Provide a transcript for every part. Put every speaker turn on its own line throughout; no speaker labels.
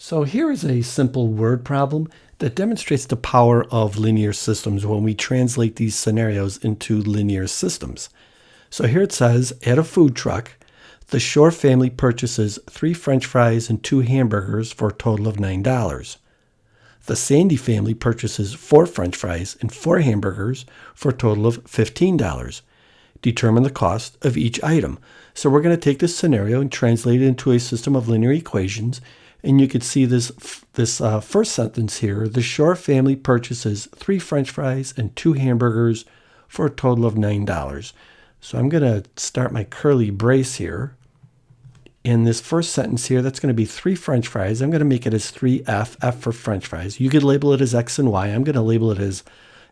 So here is a simple word problem that demonstrates the power of linear systems when we translate these scenarios into linear systems. So here it says, at a food truck, the Shore family purchases 3 French fries and 2 hamburgers for a total of $9. The Sandy family purchases 4 French fries and 4 hamburgers for a total of $15. Determine the cost of each item. So we're going to take this scenario and translate it into a system of linear equations. And you could see this first sentence here. The Shore family purchases 3 French fries and 2 hamburgers for a total of $9. So I'm going to start my curly brace here. In this first sentence here, that's going to be 3 French fries. I'm going to make it as 3F, F for French fries. You could label it as X and Y. I'm going to label it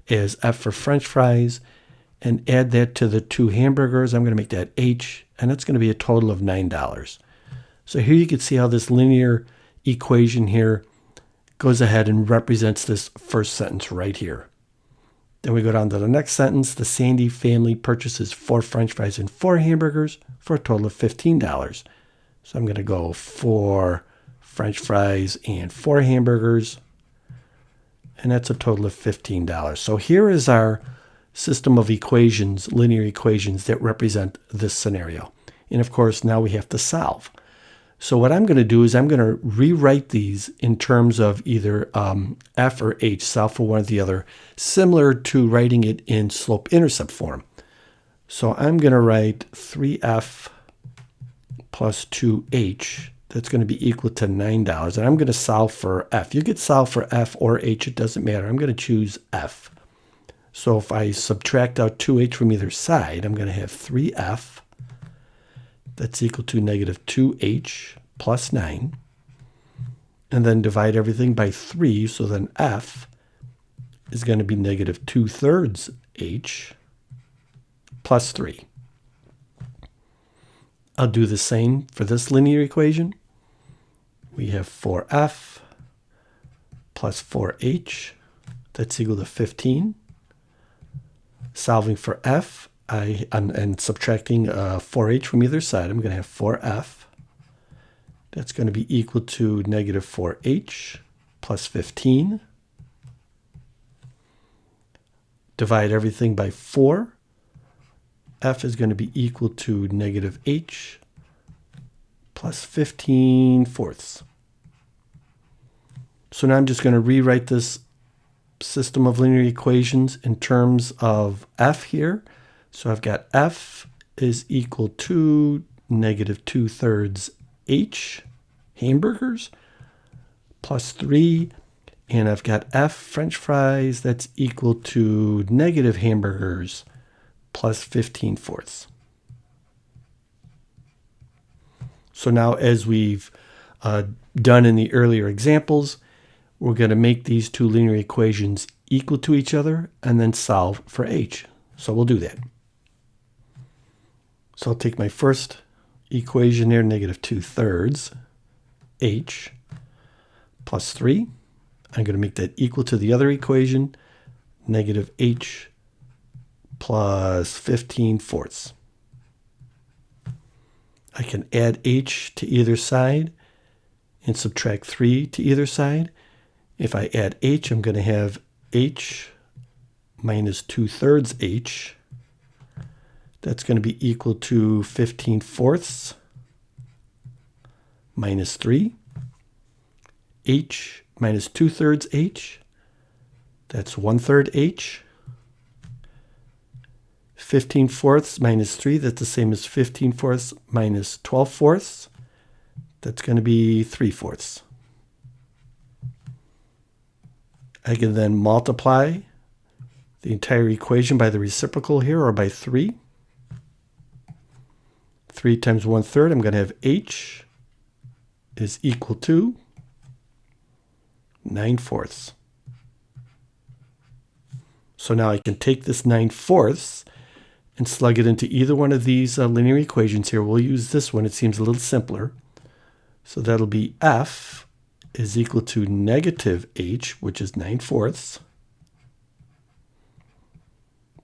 as F for French fries and add that to the 2 hamburgers. I'm going to make that H, and that's going to be a total of $9. So here you can see how this linear equation here goes ahead and represents this first sentence right here. Then we go down to the next sentence. The Sandy family purchases 4 French fries and 4 hamburgers for a total of $15. So I'm going to go 4 French fries and 4 hamburgers, and that's a total of $15. So here is our system of equations, linear equations that represent this scenario. And of course, now we have to solve. So what I'm going to do is I'm going to rewrite these in terms of either F or H, solve for one or the other, similar to writing it in slope-intercept form. So I'm going to write 3F plus 2H. That's going to be equal to $9. And I'm going to solve for F. You could solve for F or H. It doesn't matter. I'm going to choose F. So if I subtract out 2H from either side, I'm going to have 3F. That's equal to negative 2H plus 9. And then divide everything by 3. So then F is going to be negative 2/3 H plus 3. I'll do the same for this linear equation. We have 4F plus 4H. That's equal to 15. Solving for F, and subtracting 4H from either side, I'm going to have 4F. That's going to be equal to negative 4H plus 15. Divide everything by 4. F is going to be equal to negative H plus 15/4. So now I'm just going to rewrite this system of linear equations in terms of F here. So I've got F is equal to negative 2/3 H hamburgers plus 3. And I've got F French fries that's equal to negative hamburgers plus 15/4. So now, as we've done in the earlier examples, we're going to make these two linear equations equal to each other and then solve for H. So we'll do that. So I'll take my first equation there, negative 2/3 H plus 3. I'm going to make that equal to the other equation, negative H plus 15/4. I can add H to either side and subtract 3 to either side. If I add H, I'm going to have H minus 2/3 H. That's going to be equal to 15/4 minus 3. H minus 2/3 H. That's 1/3 H. 15/4 minus 3, that's the same as 15/4 minus 12/4. That's going to be 3/4. I can then multiply the entire equation by the reciprocal here, or by 3. 3 times 1/3, I'm going to have H is equal to 9/4. So now I can take this 9/4 and slug it into either one of these linear equations here. We'll use this one. It seems a little simpler. So that'll be F is equal to negative H, which is 9/4,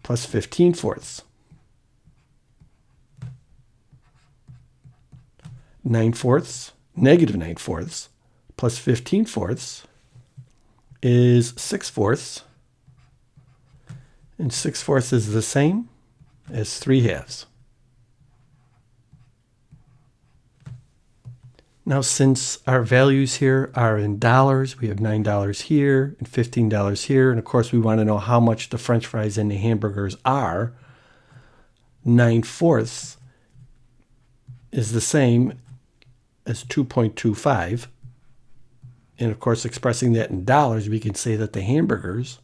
plus 15/4. 9/4, negative 9/4, plus 15/4 is 6/4. And 6/4 is the same as 3/2. Now, since our values here are in dollars, we have $9 here and $15 here. And of course, we want to know how much the French fries and the hamburgers are. 9/4 is the same as 2.25. And of course, expressing that in dollars, we can say that the hamburgers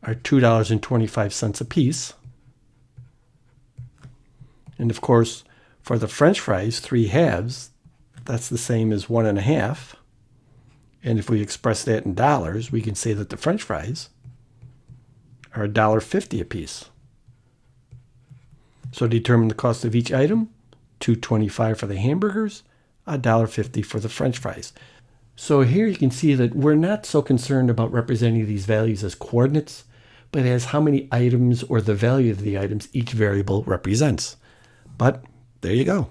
are $2.25 a piece. And of course, for the French fries, 3/2, that's the same as 1.5. And if we express that in dollars, we can say that the French fries are $1.50 a piece. So determine the cost of each item: $2.25 for the hamburgers, $1.50 for the French fries. So here you can see that we're not so concerned about representing these values as coordinates, but as how many items or the value of the items each variable represents. But there you go.